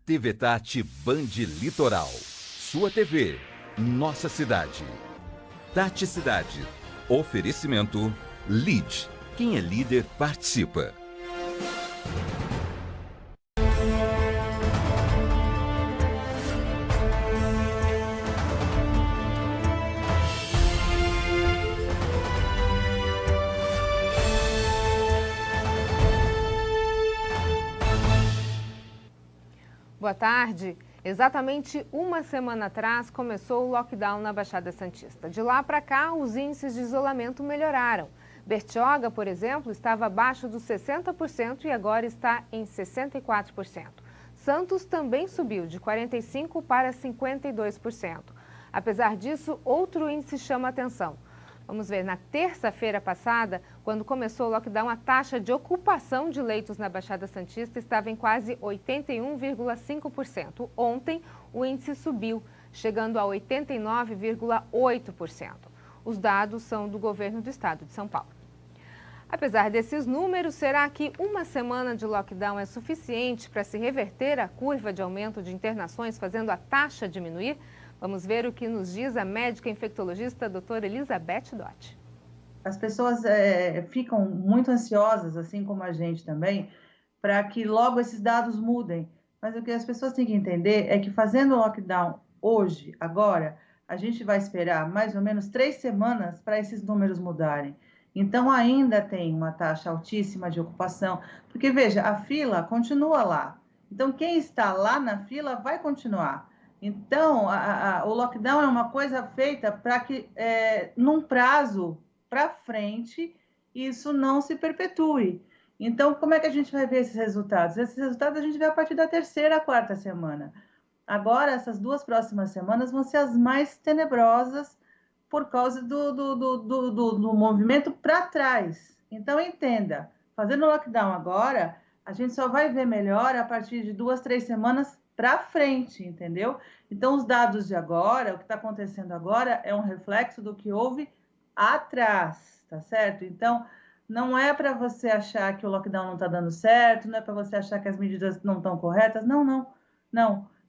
TV Tati Band Litoral. Sua TV, nossa cidade. Tati Cidade. Oferecimento LEAD. Quem é líder participa. Boa tarde. Exatamente uma semana atrás começou o lockdown na Baixada Santista. De lá para cá, os índices de isolamento melhoraram. Bertioga, por exemplo, estava abaixo dos 60% e agora está em 64%. Santos também subiu de 45% para 52%. Apesar disso, outro índice chama atenção. Vamos ver, na terça-feira passada, quando começou o lockdown, a taxa de ocupação de leitos na Baixada Santista estava em quase 81,5%. Ontem, o índice subiu, chegando a 89,8%. Os dados são do governo do estado de São Paulo. Apesar desses números, será que uma semana de lockdown é suficiente para se reverter a curva de aumento de internações, fazendo a taxa diminuir? Vamos ver o que nos diz a médica infectologista a doutora Elizabeth Dott. As pessoas ficam muito ansiosas, assim como a gente também, para que logo esses dados mudem. Mas o que as pessoas têm que entender é que fazendo o lockdown hoje, agora, a gente vai esperar mais ou menos 3 semanas para esses números mudarem. Então ainda tem uma taxa altíssima de ocupação, porque veja, a fila continua lá. Então quem está lá na fila vai continuar. Então, o lockdown é uma coisa feita para que, num prazo para frente, isso não se perpetue. Então, como é que a gente vai ver esses resultados? Esses resultados a gente vê a partir da 3ª, 4ª semana. Agora, essas 2 próximas semanas vão ser as mais tenebrosas por causa do movimento para trás. Então, entenda, fazendo lockdown agora, a gente só vai ver melhor a partir de 2, 3 semanas para frente, entendeu? Então, os dados de agora, o que está acontecendo agora é um reflexo do que houve atrás, tá certo? Então, não é para você achar que o lockdown não está dando certo, não é para você achar que as medidas não estão corretas, não.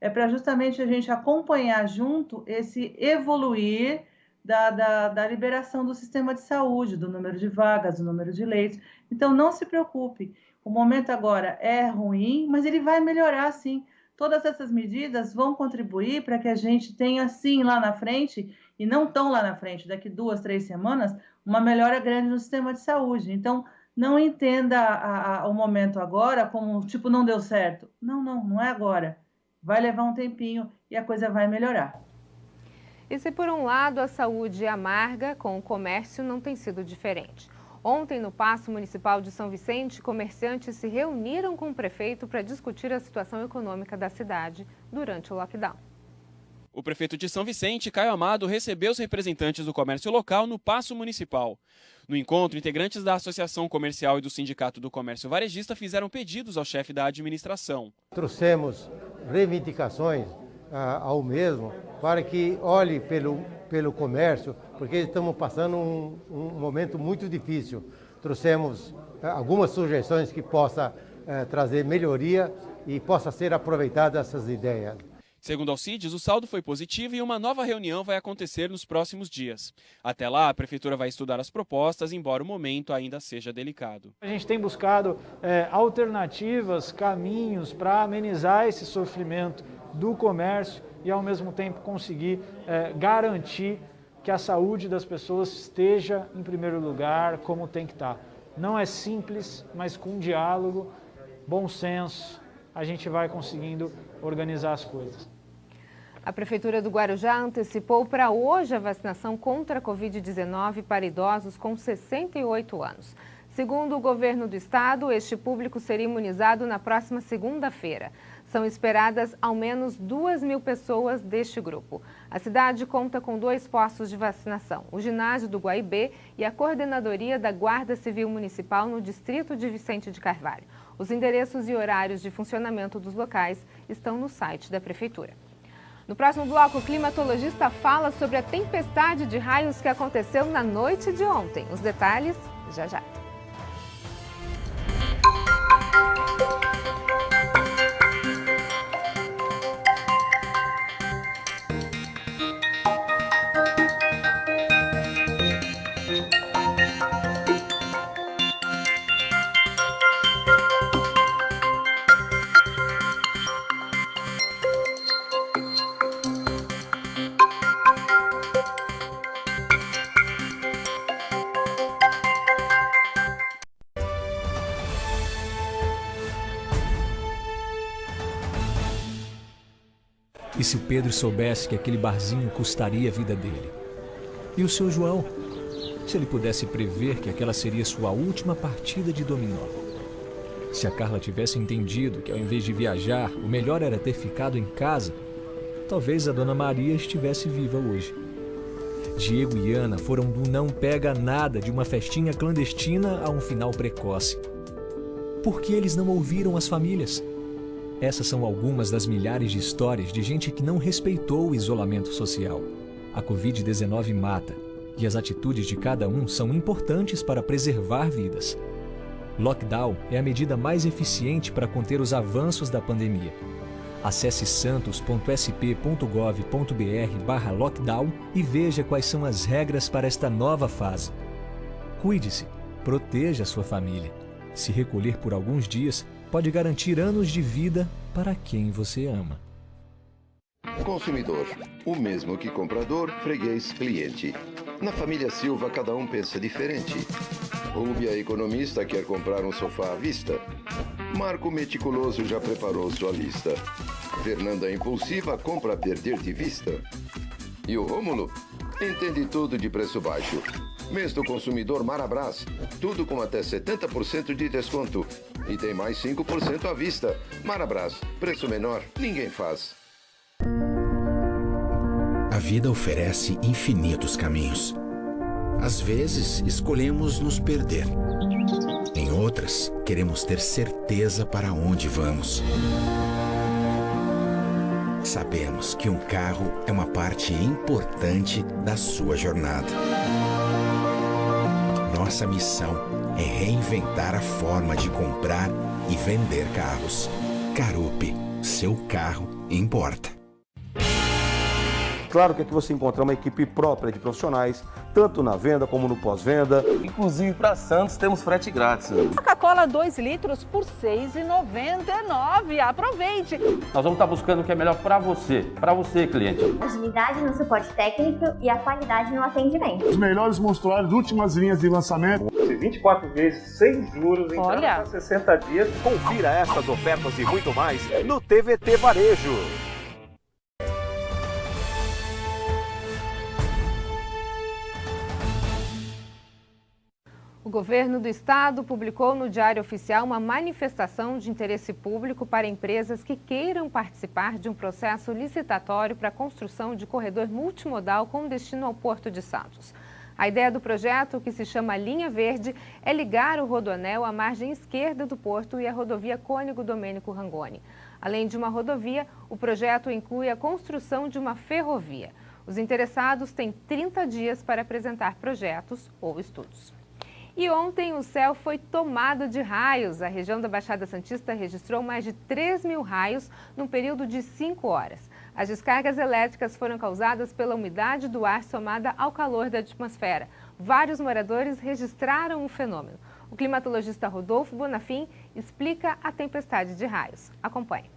É para justamente a gente acompanhar junto esse evoluir da liberação do sistema de saúde, do número de vagas, do número de leitos. Então, não se preocupe, o momento agora é ruim, mas ele vai melhorar sim. Todas essas medidas vão contribuir para que a gente tenha, sim, lá na frente, e não tão lá na frente, daqui 2, 3 semanas, uma melhora grande no sistema de saúde. Então, não entenda o momento agora como, tipo, não deu certo. Não é agora. Vai levar um tempinho e a coisa vai melhorar. E se por um lado a saúde amarga, com o comércio não tem sido diferente. Ontem, no Paço Municipal de São Vicente, comerciantes se reuniram com o prefeito para discutir a situação econômica da cidade durante o lockdown. O prefeito de São Vicente, Caio Amado, recebeu os representantes do comércio local no Paço Municipal. No encontro, integrantes da Associação Comercial e do Sindicato do Comércio Varejista fizeram pedidos ao chefe da administração. Trouxemos reivindicações ao mesmo para que olhe pelo comércio, porque estamos passando um momento muito difícil. Trouxemos algumas sugestões que possa trazer melhoria e possa ser aproveitadas essas ideias. Segundo Alcides, o saldo foi positivo e uma nova reunião vai acontecer nos próximos dias. Até lá, a Prefeitura vai estudar as propostas, embora o momento ainda seja delicado. A gente tem buscado alternativas, caminhos para amenizar esse sofrimento do comércio e, ao mesmo tempo, conseguir garantir que a saúde das pessoas esteja em primeiro lugar, como tem que estar. Não é simples, mas com diálogo, bom senso, a gente vai conseguindo organizar as coisas. A Prefeitura do Guarujá antecipou para hoje a vacinação contra a Covid-19 para idosos com 68 anos. Segundo o governo do estado, este público seria imunizado na próxima segunda-feira. São esperadas ao menos 2.000 pessoas deste grupo. A cidade conta com 2 postos de vacinação, o ginásio do Guaibê e a coordenadoria da Guarda Civil Municipal no distrito de Vicente de Carvalho. Os endereços e horários de funcionamento dos locais estão no site da Prefeitura. No próximo bloco, o climatologista fala sobre a tempestade de raios que aconteceu na noite de ontem. Os detalhes já. E se o Pedro soubesse que aquele barzinho custaria a vida dele? E o seu João? Se ele pudesse prever que aquela seria sua última partida de dominó? Se a Carla tivesse entendido que ao invés de viajar, o melhor era ter ficado em casa, talvez a Dona Maria estivesse viva hoje. Diego e Ana foram do não pega nada de uma festinha clandestina a um final precoce. Por que eles não ouviram as famílias? Essas são algumas das milhares de histórias de gente que não respeitou o isolamento social. A Covid-19 mata, e as atitudes de cada um são importantes para preservar vidas. Lockdown é a medida mais eficiente para conter os avanços da pandemia. Acesse santos.sp.gov.br/lockdown e veja quais são as regras para esta nova fase. Cuide-se, proteja a sua família. Se recolher por alguns dias, pode garantir anos de vida para quem você ama. Consumidor, o mesmo que comprador, freguês, cliente. Na família Silva, cada um pensa diferente. Rúbia, economista, quer comprar um sofá à vista. Marco, meticuloso, já preparou sua lista. Fernanda, impulsiva, compra a perder de vista. E o Rômulo? Entende tudo de preço baixo. Mês do consumidor Marabras. Tudo com até 70% de desconto. E tem mais 5% à vista. Marabras. Preço menor, ninguém faz. A vida oferece infinitos caminhos. Às vezes, escolhemos nos perder. Em outras, queremos ter certeza para onde vamos. Sabemos que um carro é uma parte importante da sua jornada. Nossa missão é reinventar a forma de comprar e vender carros. Carupe, seu carro importa. Claro que aqui você encontra uma equipe própria de profissionais, tanto na venda como no pós-venda. Inclusive, para Santos, temos frete grátis. Coca-Cola 2 litros por R$ 6,99. Aproveite! Nós vamos estar buscando o que é melhor para você cliente. Agilidade no suporte técnico e a qualidade no atendimento. Os melhores monstruários, últimas linhas de lançamento. 24 vezes sem juros, em 60 dias. Confira estas ofertas e muito mais no TVT Varejo. O governo do estado publicou no Diário Oficial uma manifestação de interesse público para empresas que queiram participar de um processo licitatório para a construção de corredor multimodal com destino ao Porto de Santos. A ideia do projeto, que se chama Linha Verde, é ligar o Rodoanel à margem esquerda do porto e à rodovia Cônego Domênico Rangoni. Além de uma rodovia, o projeto inclui a construção de uma ferrovia. Os interessados têm 30 dias para apresentar projetos ou estudos. E ontem o céu foi tomado de raios. A região da Baixada Santista registrou mais de 3 mil raios num período de 5 horas. As descargas elétricas foram causadas pela umidade do ar somada ao calor da atmosfera. Vários moradores registraram o fenômeno. O climatologista Rodolfo Bonafim explica a tempestade de raios. Acompanhe.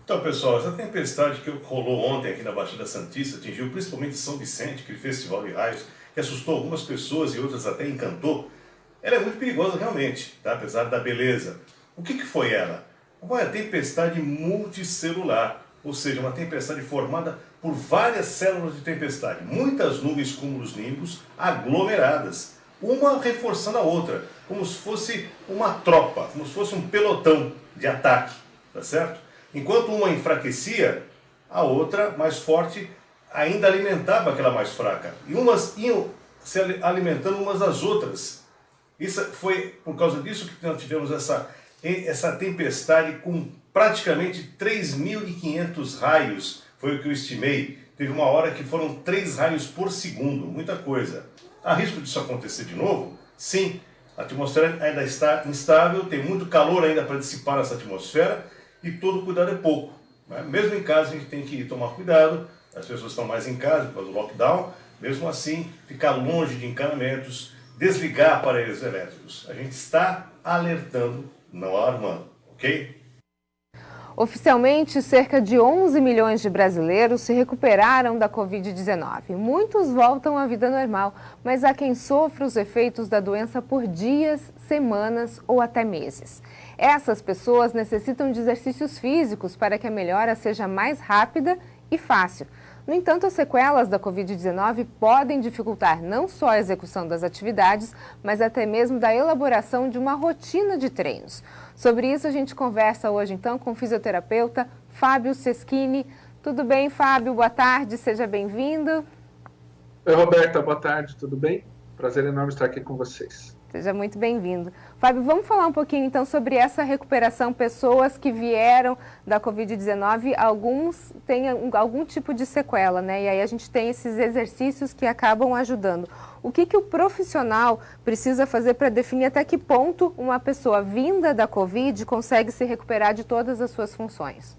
Então, pessoal, essa tempestade que rolou ontem aqui na Baixada Santista atingiu principalmente São Vicente, aquele festival de raios, que assustou algumas pessoas e outras até encantou. Ela é muito perigosa realmente, tá? Apesar da beleza. O que foi ela? Uma tempestade multicelular, ou seja, uma tempestade formada por várias células de tempestade, muitas nuvens cumulonimbus aglomeradas, uma reforçando a outra, como se fosse uma tropa, como se fosse um pelotão de ataque, tá certo? Enquanto uma enfraquecia, a outra, mais forte, ainda alimentava aquela mais fraca. E umas iam se alimentando umas das outras. Isso foi por causa disso que nós tivemos essa tempestade com praticamente 3.500 raios, foi o que eu estimei. Teve uma hora que foram 3 raios por segundo, muita coisa. Há risco disso acontecer de novo? Sim, a atmosfera ainda está instável, tem muito calor ainda para dissipar essa atmosfera e todo cuidado é pouco. Né? Mesmo em casa a gente tem que tomar cuidado, as pessoas estão mais em casa por causa do lockdown, mesmo assim ficar longe de encanamentos, desligar aparelhos elétricos. A gente está alertando, não alarmando, ok? Oficialmente, cerca de 11 milhões de brasileiros se recuperaram da Covid-19. Muitos voltam à vida normal, mas há quem sofra os efeitos da doença por dias, semanas ou até meses. Essas pessoas necessitam de exercícios físicos para que a melhora seja mais rápida e fácil. No entanto, as sequelas da Covid-19 podem dificultar não só a execução das atividades, mas até mesmo da elaboração de uma rotina de treinos. Sobre isso, a gente conversa hoje, então, com o fisioterapeuta Fábio Seschini. Tudo bem, Fábio? Boa tarde, seja bem-vindo. Oi, Roberta, boa tarde, tudo bem? Prazer enorme estar aqui com vocês. Seja muito bem-vindo. Fábio, vamos falar um pouquinho, então, sobre essa recuperação. Pessoas que vieram da Covid-19, alguns têm algum tipo de sequela, né? E aí a gente tem esses exercícios que acabam ajudando. O que o profissional precisa fazer para definir até que ponto uma pessoa vinda da Covid consegue se recuperar de todas as suas funções?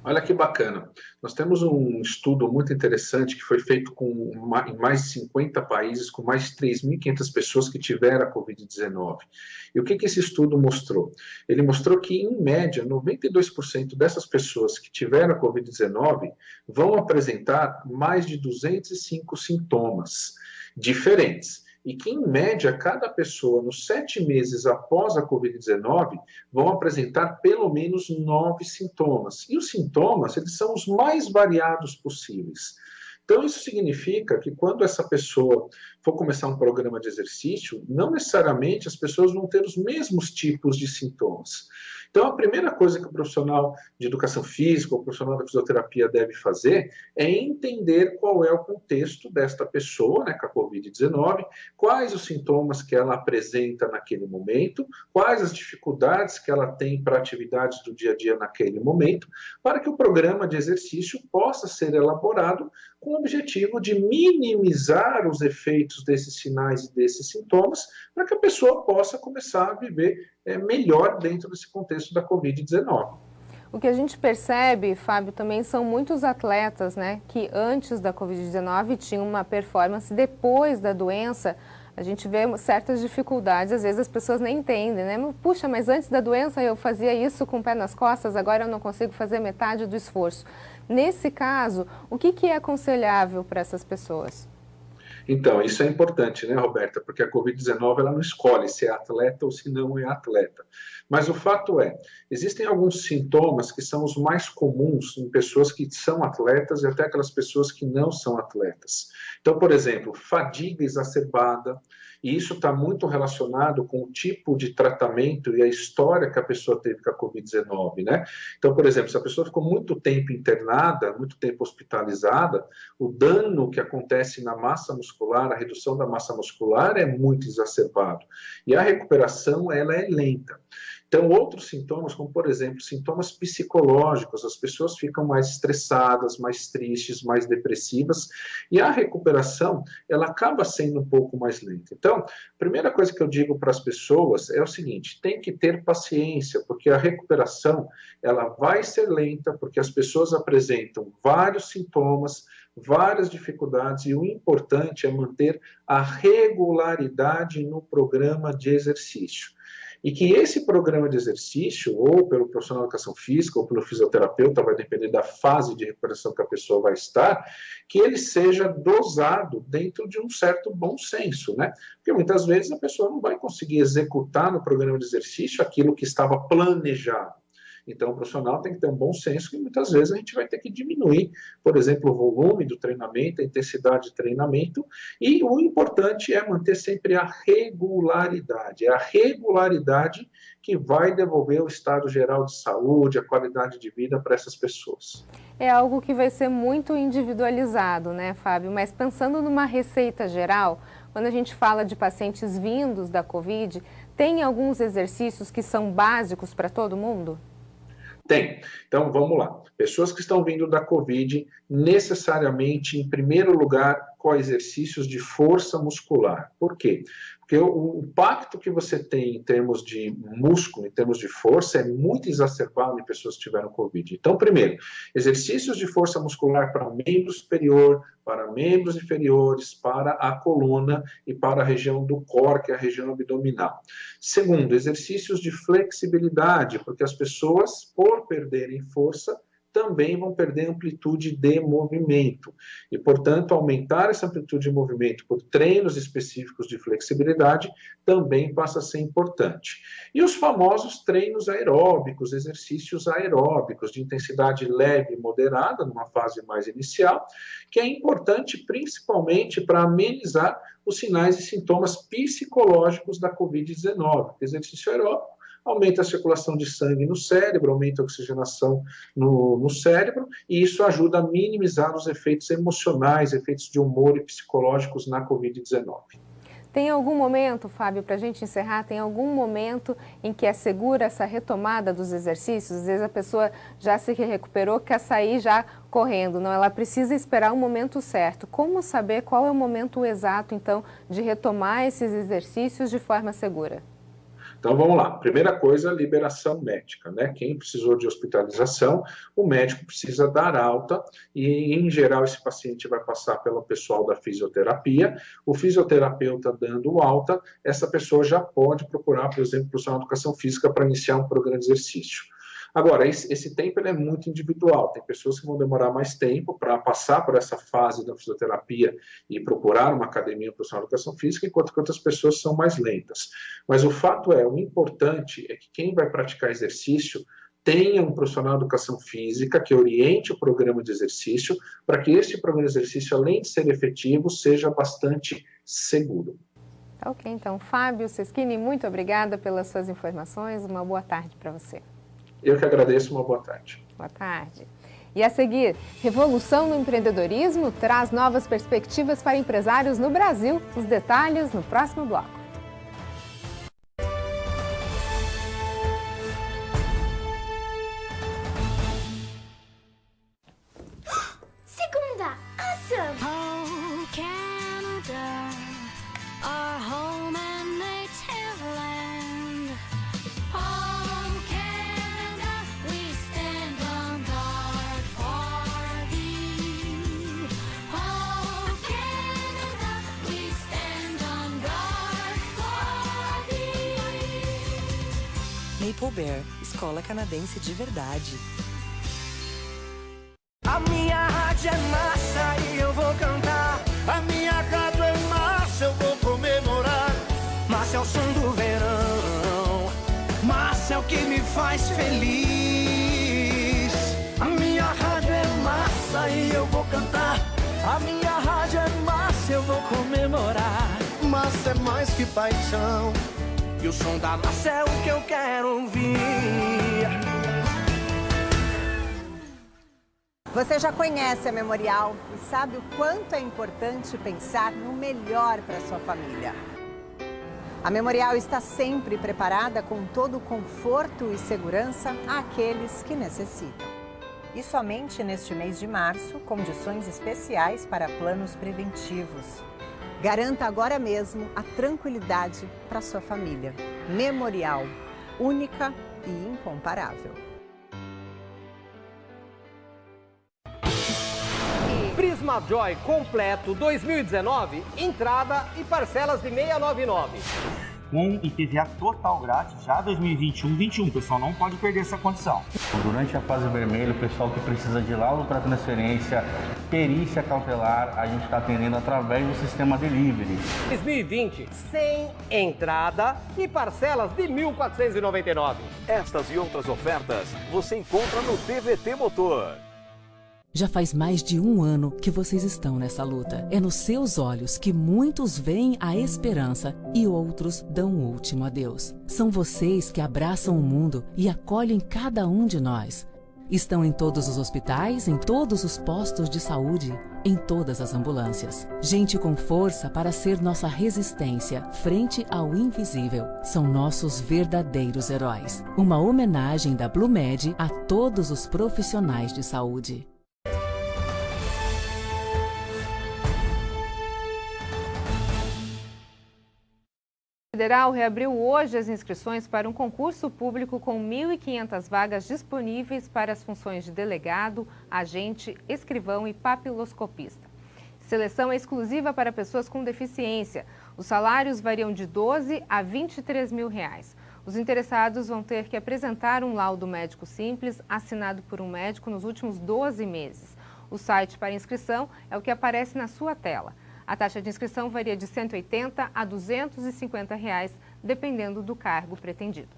Olha que bacana. Nós temos um estudo muito interessante que foi feito em mais de 50 países, com mais de 3.500 pessoas que tiveram a Covid-19. E o que esse estudo mostrou? Ele mostrou que, em média, 92% dessas pessoas que tiveram a Covid-19 vão apresentar mais de 205 sintomas diferentes. E que, em média, cada pessoa, nos 7 meses após a Covid-19, vão apresentar pelo menos 9 sintomas. E os sintomas, eles são os mais variados possíveis. Então, isso significa que quando essa pessoa for começar um programa de exercício, não necessariamente as pessoas vão ter os mesmos tipos de sintomas. Então, a primeira coisa que o profissional de educação física, o profissional da fisioterapia deve fazer é entender qual é o contexto desta pessoa, né, com a Covid-19, quais os sintomas que ela apresenta naquele momento, quais as dificuldades que ela tem para atividades do dia a dia naquele momento, para que o programa de exercício possa ser elaborado com o objetivo de minimizar os efeitos desses sinais e desses sintomas, para que a pessoa possa começar a viver melhor dentro desse contexto da Covid-19. O que a gente percebe, Fábio, também são muitos atletas, né, que antes da Covid-19 tinham uma performance, depois da doença a gente vê certas dificuldades, às vezes as pessoas nem entendem, né? Puxa, mas antes da doença eu fazia isso com o pé nas costas, agora eu não consigo fazer metade do esforço. Nesse caso, o que é aconselhável para essas pessoas? Então, isso é importante, né, Roberta? Porque a Covid-19 ela não escolhe se é atleta ou se não é atleta. Mas o fato é, existem alguns sintomas que são os mais comuns em pessoas que são atletas e até aquelas pessoas que não são atletas. Então, por exemplo, fadiga exacerbada, e isso está muito relacionado com o tipo de tratamento e a história que a pessoa teve com a Covid-19, né? Então, por exemplo, se a pessoa ficou muito tempo internada, muito tempo hospitalizada, o dano que acontece na massa muscular, a redução da massa muscular é muito exacerbado. E a recuperação, ela é lenta. Então, outros sintomas, como, por exemplo, sintomas psicológicos, as pessoas ficam mais estressadas, mais tristes, mais depressivas, e a recuperação, ela acaba sendo um pouco mais lenta. Então, a primeira coisa que eu digo para as pessoas é o seguinte, tem que ter paciência, porque a recuperação, ela vai ser lenta, porque as pessoas apresentam vários sintomas, várias dificuldades, e o importante é manter a regularidade no programa de exercício. E que esse programa de exercício, ou pelo profissional de educação física, ou pelo fisioterapeuta, vai depender da fase de recuperação que a pessoa vai estar, que ele seja dosado dentro de um certo bom senso, né? Porque muitas vezes a pessoa não vai conseguir executar no programa de exercício aquilo que estava planejado. Então, o profissional tem que ter um bom senso que muitas vezes a gente vai ter que diminuir, por exemplo, o volume do treinamento, a intensidade de treinamento, e o importante é manter sempre a regularidade. É a regularidade que vai devolver o estado geral de saúde, a qualidade de vida para essas pessoas. É algo que vai ser muito individualizado, né, Fábio? Mas pensando numa receita geral, quando a gente fala de pacientes vindos da Covid, tem alguns exercícios que são básicos para todo mundo? Tem. Então, vamos lá. Pessoas que estão vindo da Covid, necessariamente, em primeiro lugar, com exercícios de força muscular. Por quê? Porque o impacto que você tem em termos de músculo, em termos de força, é muito exacerbado em pessoas que tiveram Covid. Então, primeiro, exercícios de força muscular para membro superior, para membros inferiores, para a coluna e para a região do core, que é a região abdominal. Segundo, exercícios de flexibilidade, porque as pessoas, por perderem força, também vão perder amplitude de movimento. E, portanto, aumentar essa amplitude de movimento por treinos específicos de flexibilidade também passa a ser importante. E os famosos treinos aeróbicos, exercícios aeróbicos de intensidade leve e moderada, numa fase mais inicial, que é importante principalmente para amenizar os sinais e sintomas psicológicos da Covid-19. Exercício aeróbico aumenta a circulação de sangue no cérebro, aumenta a oxigenação no cérebro, e isso ajuda a minimizar os efeitos emocionais, efeitos de humor e psicológicos na Covid-19. Tem algum momento, Fábio, para a gente encerrar, tem algum momento em que é segura essa retomada dos exercícios? Às vezes a pessoa já se recuperou, quer sair já correndo, não, ela precisa esperar o momento certo. Como saber qual é o momento exato, então, de retomar esses exercícios de forma segura? Então, vamos lá. Primeira coisa, liberação médica, né? Quem precisou de hospitalização, o médico precisa dar alta e, em geral, esse paciente vai passar pelo pessoal da fisioterapia. O fisioterapeuta dando alta, essa pessoa já pode procurar, por exemplo, o profissional de educação física para iniciar um programa de exercício. Agora, esse tempo ele é muito individual. Tem pessoas que vão demorar mais tempo para passar por essa fase da fisioterapia e procurar uma academia profissional de educação física, enquanto que outras pessoas são mais lentas. Mas o fato é, o importante é que quem vai praticar exercício tenha um profissional de educação física que oriente o programa de exercício, para que este programa de exercício, além de ser efetivo, seja bastante seguro. Ok, então, Fábio Ceschini, muito obrigada pelas suas informações. Uma boa tarde para você. Eu que agradeço, uma boa tarde. Boa tarde. E a seguir, revolução no empreendedorismo traz novas perspectivas para empresários no Brasil. Os detalhes no próximo bloco. Segunda, awesome! Oh, Canada, our home and native land. Oh, Canada, we stand on guard for thee. Oh, Canada, we stand on guard for thee. Maple Bear, escola canadense de verdade. A minha rádio é massa e eu vou cantar. A minha rádio é massa, eu vou comemorar. Massa é o som do verão. Massa é o que me faz feliz. A minha rádio é massa e eu vou cantar. A minha rádio é massa, eu vou comemorar. Massa é mais que paixão. E o som da massa é o que eu quero ouvir. Você já conhece a Memorial e sabe o quanto é importante pensar no melhor para sua família. A Memorial está sempre preparada com todo o conforto e segurança àqueles que necessitam. E somente neste mês de março, condições especiais para planos preventivos. Garanta agora mesmo a tranquilidade para sua família. Memorial, única e incomparável. Prisma Joy completo 2019, entrada e parcelas de 699. Com IPVA total grátis já 2021-21, o pessoal não pode perder essa condição. Durante a fase vermelha, o pessoal que precisa de laudo para transferência, perícia cautelar, a gente está atendendo através do sistema delivery. 2020, sem entrada e parcelas de 1.499. Estas e outras ofertas você encontra no TVT Motor. Já faz mais de 1 ano que vocês estão nessa luta. É nos seus olhos que muitos veem a esperança e outros dão o último adeus. São vocês que abraçam o mundo e acolhem cada um de nós. Estão em todos os hospitais, em todos os postos de saúde, em todas as ambulâncias. Gente com força para ser nossa resistência frente ao invisível. São nossos verdadeiros heróis. Uma homenagem da Blumed a todos os profissionais de saúde. Federal reabriu hoje as inscrições para um concurso público com 1.500 vagas disponíveis para as funções de delegado, agente, escrivão e papiloscopista. Seleção é exclusiva para pessoas com deficiência. Os salários variam de 12 a 23 mil reais. Os interessados vão ter que apresentar um laudo médico simples assinado por um médico nos últimos 12 meses. O site para inscrição é o que aparece na sua tela. A taxa de inscrição varia de R$ 180 a R$ 250, dependendo do cargo pretendido.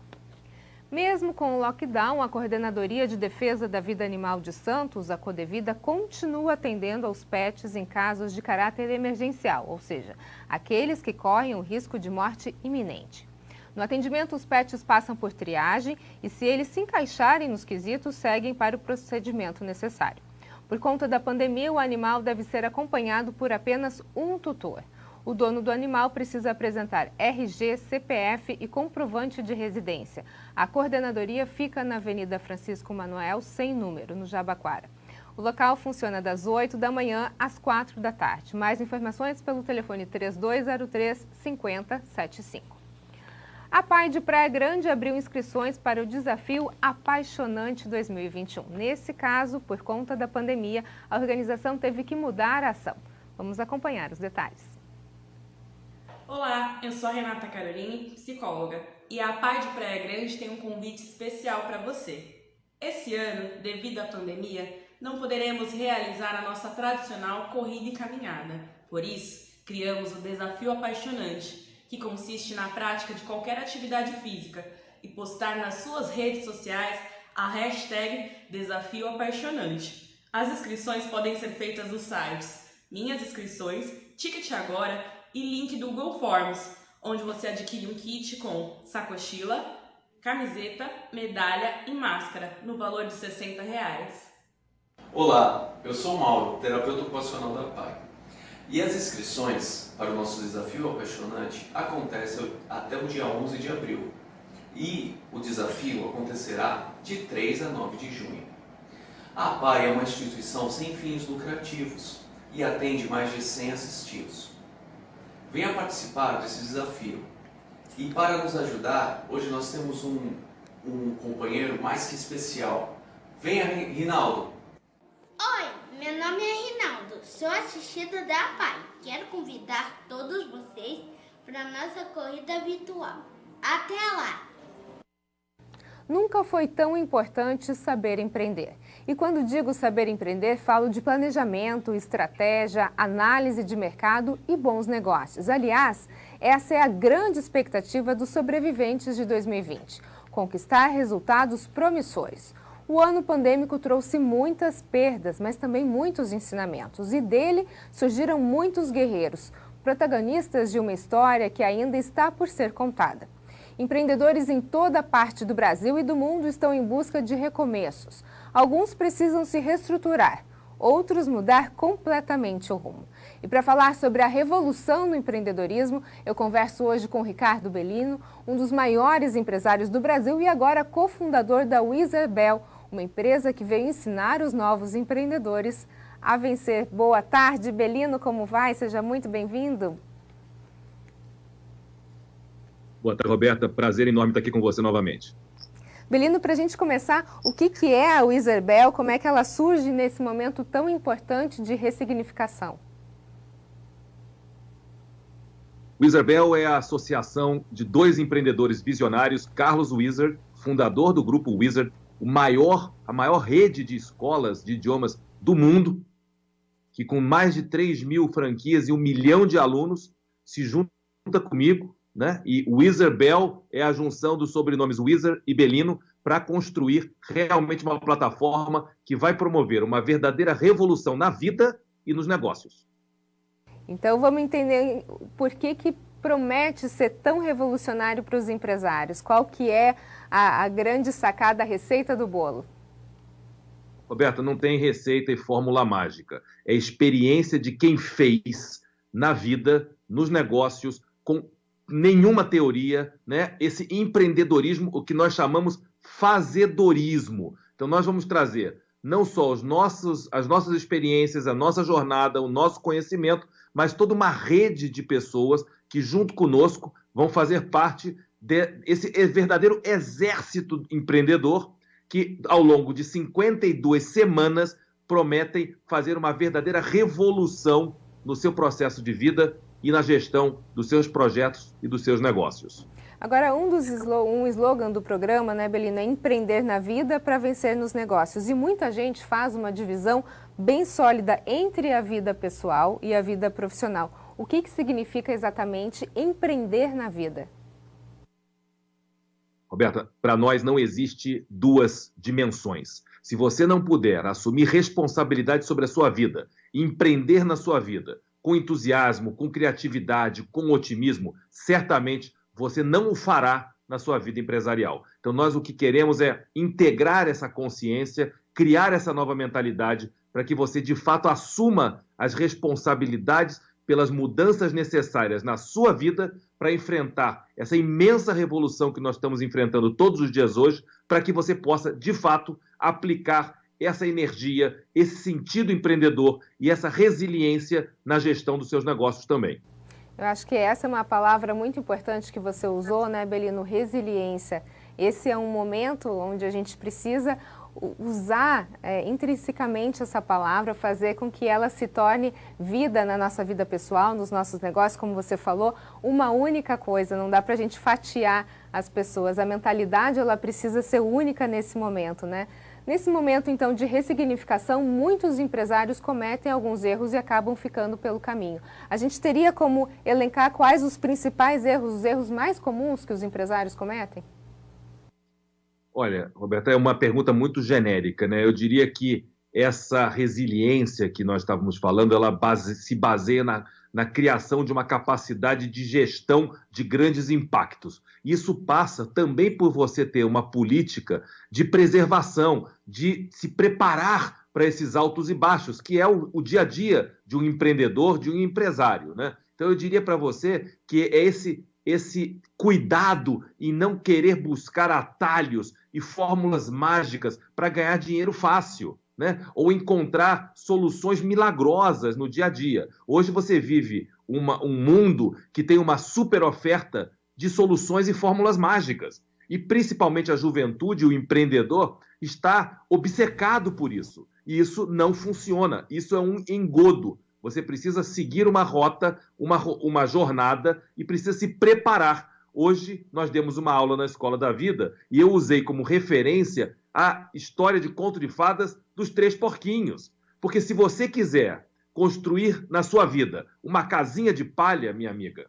Mesmo com o lockdown, a Coordenadoria de Defesa da Vida Animal de Santos, a Codevida, continua atendendo aos pets em casos de caráter emergencial, ou seja, aqueles que correm o risco de morte iminente. No atendimento, os pets passam por triagem e, se eles se encaixarem nos quesitos, seguem para o procedimento necessário. Por conta da pandemia, o animal deve ser acompanhado por apenas um tutor. O dono do animal precisa apresentar RG, CPF e comprovante de residência. A coordenadoria fica na Avenida Francisco Manuel, sem número, no Jabaquara. O local funciona das 8 da manhã às 4 da tarde. Mais informações pelo telefone 3203-5075. A PAI de Praia Grande abriu inscrições para o Desafio Apaixonante 2021. Nesse caso, por conta da pandemia, a organização teve que mudar a ação. Vamos acompanhar os detalhes. Olá, eu sou a Renata Caroline, psicóloga, e a PAI de Praia Grande tem um convite especial para você. Esse ano, devido à pandemia, não poderemos realizar a nossa tradicional corrida e caminhada. Por isso, criamos o Desafio Apaixonante, que consiste na prática de qualquer atividade física e postar nas suas redes sociais a hashtag Desafio Apaixonante. As inscrições podem ser feitas nos sites Minhas Inscrições, Ticket Agora e link do Google Forms, onde você adquire um kit com sacochila, camiseta, medalha e máscara, no valor de R$ 60. Olá, eu sou o Mauro, terapeuta ocupacional da PAI. E as inscrições para o nosso Desafio Apaixonante acontecem até o dia 11 de abril. E o desafio acontecerá de 3 a 9 de junho. A PAI é uma instituição sem fins lucrativos e atende mais de 100 assistidos. Venha participar desse desafio. E para nos ajudar, hoje nós temos um companheiro mais que especial. Venha, Rinaldo. Oi, meu nome é Rinaldo, sou assistida da PAI. Quero convidar todos vocês para a nossa corrida virtual. Até lá! Nunca foi tão importante saber empreender. E quando digo saber empreender, falo de planejamento, estratégia, análise de mercado e bons negócios. Aliás, essa é a grande expectativa dos sobreviventes de 2020, conquistar resultados promissores. O ano pandêmico trouxe muitas perdas, mas também muitos ensinamentos. E dele surgiram muitos guerreiros, protagonistas de uma história que ainda está por ser contada. Empreendedores em toda parte do Brasil e do mundo estão em busca de recomeços. Alguns precisam se reestruturar, outros mudar completamente o rumo. E para falar sobre a revolução no empreendedorismo, eu converso hoje com Ricardo Bellino, um dos maiores empresários do Brasil e agora cofundador da Wizerbel, uma empresa que veio ensinar os novos empreendedores a vencer. Boa tarde, Bellino, como vai? Seja muito bem-vindo. Boa tarde, Roberta. Prazer enorme estar aqui com você novamente. Bellino, para a gente começar, o que é a Wizerbel? Como é que ela surge nesse momento tão importante de ressignificação? Wizerbel é a associação de dois empreendedores visionários, Carlos Wizer, fundador do Grupo Wizer, a maior rede de escolas de idiomas do mundo, que com mais de 3.000 franquias e 1 milhão de alunos, se junta comigo, né? E Wizerbel é a junção dos sobrenomes Wizer e Bellino para construir realmente uma plataforma que vai promover uma verdadeira revolução na vida e nos negócios. Então vamos entender por que promete ser tão revolucionário para os empresários. Qual que é a grande sacada, a receita do bolo? Roberta, não tem receita e fórmula mágica. É experiência de quem fez na vida, nos negócios, com nenhuma teoria, né? Esse empreendedorismo, o que nós chamamos fazedorismo. Então nós vamos trazer não só as nossas experiências, a nossa jornada, o nosso conhecimento, mas toda uma rede de pessoas que junto conosco vão fazer parte desse verdadeiro exército empreendedor que, ao longo de 52 semanas, prometem fazer uma verdadeira revolução no seu processo de vida e na gestão dos seus projetos e dos seus negócios. Agora, um slogan do programa, né, Belino, é empreender na vida para vencer nos negócios. E muita gente faz uma divisão bem sólida entre a vida pessoal e a vida profissional. O que significa exatamente empreender na vida? Roberta, para nós não existe duas dimensões. Se você não puder assumir responsabilidade sobre a sua vida, empreender na sua vida, com entusiasmo, com criatividade, com otimismo, certamente você não o fará na sua vida empresarial. Então nós o que queremos é integrar essa consciência, criar essa nova mentalidade para que você de fato assuma as responsabilidades pelas mudanças necessárias na sua vida para enfrentar essa imensa revolução que nós estamos enfrentando todos os dias hoje, para que você possa, de fato, aplicar essa energia, esse sentido empreendedor e essa resiliência na gestão dos seus negócios também. Eu acho que essa é uma palavra muito importante que você usou, né, Belino? Resiliência. Esse é um momento onde a gente precisa usar intrinsecamente essa palavra, fazer com que ela se torne vida na nossa vida pessoal, nos nossos negócios, como você falou, uma única coisa, não dá para a gente fatiar as pessoas, a mentalidade ela precisa ser única nesse momento, né? Nesse momento, então, de ressignificação, muitos empresários cometem alguns erros e acabam ficando pelo caminho. A gente teria como elencar quais os principais erros, os erros mais comuns que os empresários cometem? Olha, Roberta, é uma pergunta muito genérica, né? Eu diria que essa resiliência que nós estávamos falando, ela se baseia na criação de uma capacidade de gestão de grandes impactos. Isso passa também por você ter uma política de preservação, de se preparar para esses altos e baixos, que é o dia a dia de um empreendedor, de um empresário, né? Então eu diria para você que é esse cuidado em não querer buscar atalhos e fórmulas mágicas para ganhar dinheiro fácil, né? Ou encontrar soluções milagrosas no dia a dia. Hoje você vive um mundo que tem uma super oferta de soluções e fórmulas mágicas. E principalmente a juventude, o empreendedor, está obcecado por isso. E isso não funciona. Isso é um engodo. Você precisa seguir uma rota, uma jornada e precisa se preparar. Hoje nós demos uma aula na Escola da Vida e eu usei como referência a história de conto de fadas dos 3 porquinhos. Porque se você quiser construir na sua vida uma casinha de palha, minha amiga,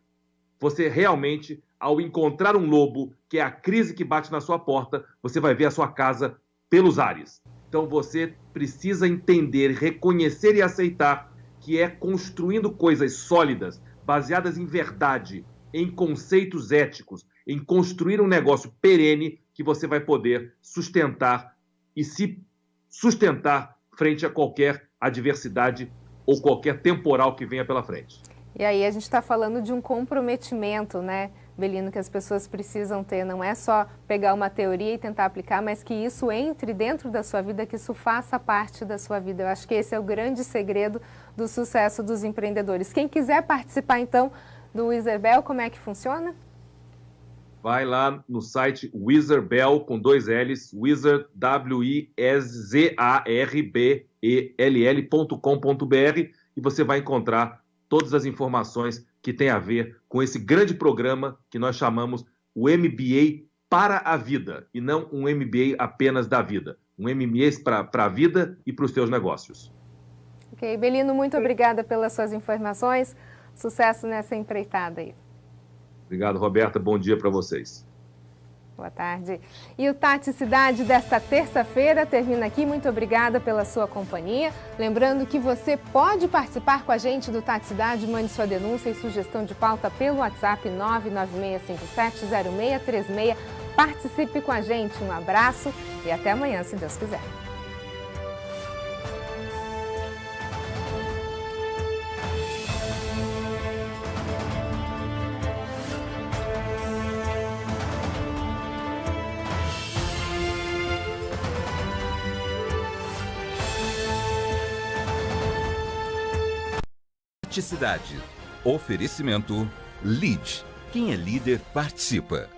você realmente, ao encontrar um lobo, que é a crise que bate na sua porta, você vai ver a sua casa pelos ares. Então você precisa entender, reconhecer e aceitar que é construindo coisas sólidas, baseadas em verdade, em conceitos éticos, em construir um negócio perene que você vai poder sustentar e se sustentar frente a qualquer adversidade ou qualquer temporal que venha pela frente. E aí a gente está falando de um comprometimento, né, Belino, que as pessoas precisam ter. Não é só pegar uma teoria e tentar aplicar, mas que isso entre dentro da sua vida, que isso faça parte da sua vida. Eu acho que esse é o grande segredo do sucesso dos empreendedores. Quem quiser participar, então, do Wizerbel, como é que funciona? Vai lá no site Wizerbel, com 2 L's, Wizard, WIZARBELL.com.br, e você vai encontrar todas as informações que têm a ver com esse grande programa que nós chamamos o MBA para a vida, e não um MBA apenas da vida. Um MBA para a vida e para os seus negócios. Ok, Belino, muito obrigada pelas suas informações. Sucesso nessa empreitada aí. Obrigado, Roberta. Bom dia para vocês. Boa tarde. E o Tati Cidade desta terça-feira termina aqui. Muito obrigada pela sua companhia. Lembrando que você pode participar com a gente do Tati Cidade. Mande sua denúncia e sugestão de pauta pelo WhatsApp 996570636. Participe com a gente. Um abraço e até amanhã, se Deus quiser. Cidade. Oferecimento LEAD. Quem é líder participa.